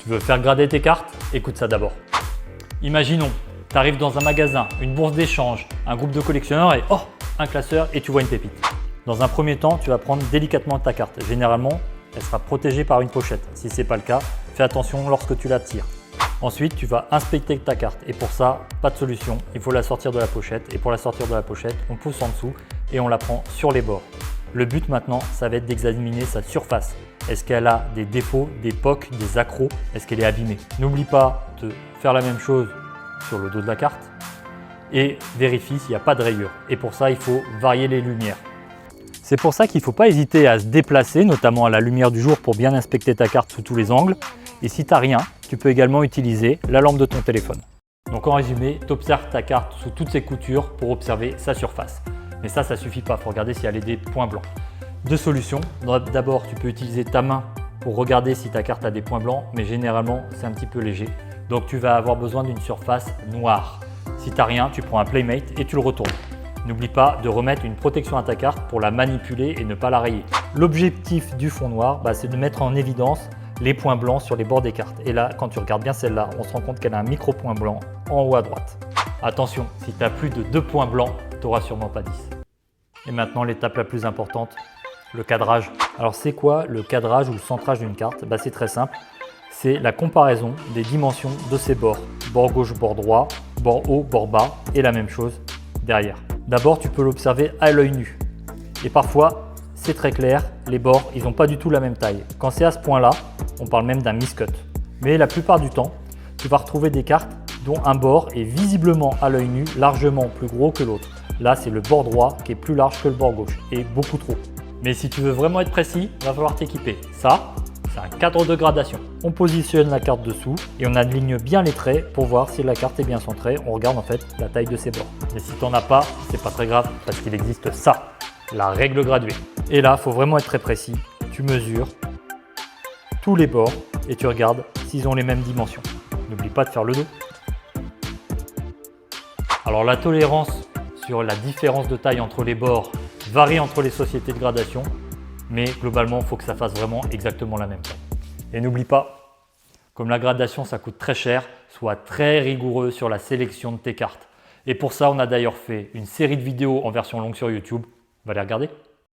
Tu veux faire grader tes cartes? Écoute ça d'abord. Imaginons, tu arrives dans un magasin, une bourse d'échange, un groupe de collectionneurs et oh, un classeur et tu vois une pépite. Dans un premier temps, tu vas prendre délicatement ta carte. Généralement, elle sera protégée par une pochette. Si ce n'est pas le cas, fais attention lorsque tu la tires. Ensuite, tu vas inspecter ta carte et pour ça, pas de solution. Il faut la sortir de la pochette et pour la sortir de la pochette, on pousse en dessous et on la prend sur les bords. Le but maintenant, ça va être d'examiner sa surface. Est-ce qu'elle a des défauts, des pocs, des accros? Est-ce qu'elle est abîmée? N'oublie pas de faire la même chose sur le dos de la carte et vérifie s'il n'y a pas de rayures. Et pour ça, il faut varier les lumières. C'est pour ça qu'il ne faut pas hésiter à se déplacer, notamment à la lumière du jour pour bien inspecter ta carte sous tous les angles. Et si tu n'as rien, tu peux également utiliser la lampe de ton téléphone. Donc en résumé, tu observes ta carte sous toutes ses coutures pour observer sa surface. Mais ça ne suffit pas, il faut regarder s'il y a des points blancs. Deux solutions. D'abord, tu peux utiliser ta main pour regarder si ta carte a des points blancs, mais généralement, c'est un petit peu léger. Donc tu vas avoir besoin d'une surface noire. Si tu n'as rien, tu prends un Playmate et tu le retournes. N'oublie pas de remettre une protection à ta carte pour la manipuler et ne pas la rayer. L'objectif du fond noir, c'est de mettre en évidence les points blancs sur les bords des cartes. Et là, quand tu regardes bien celle-là, on se rend compte qu'elle a un micro point blanc en haut à droite. Attention, si tu as plus de 2 points blancs, tu n'auras sûrement pas 10. Et maintenant, l'étape la plus importante, le cadrage. Alors c'est quoi le cadrage ou le centrage d'une carte? C'est très simple. C'est la comparaison des dimensions de ses bords. Bord gauche, bord droit, bord haut, bord bas et la même chose derrière. D'abord, tu peux l'observer à l'œil nu. Et parfois, c'est très clair, les bords, ils n'ont pas du tout la même taille. Quand c'est à ce point-là, on parle même d'un miscut. Mais la plupart du temps, tu vas retrouver des cartes dont un bord est visiblement à l'œil nu largement plus gros que l'autre. Là, c'est le bord droit qui est plus large que le bord gauche et beaucoup trop. Mais si tu veux vraiment être précis, il va falloir t'équiper. Ça, c'est un cadre de gradation. On positionne la carte dessous et on aligne bien les traits pour voir si la carte est bien centrée. On regarde en fait la taille de ses bords. Mais si tu n'en as pas, c'est pas très grave parce qu'il existe ça, la règle graduée. Et là, il faut vraiment être très précis. Tu mesures tous les bords et tu regardes s'ils ont les mêmes dimensions. N'oublie pas de faire le dos. Alors la tolérance sur la différence de taille entre les bords varie entre les sociétés de gradation, mais globalement, il faut que ça fasse vraiment exactement la même taille. Et n'oublie pas, comme la gradation, ça coûte très cher, sois très rigoureux sur la sélection de tes cartes. Et pour ça, on a d'ailleurs fait une série de vidéos en version longue sur YouTube. Va les regarder.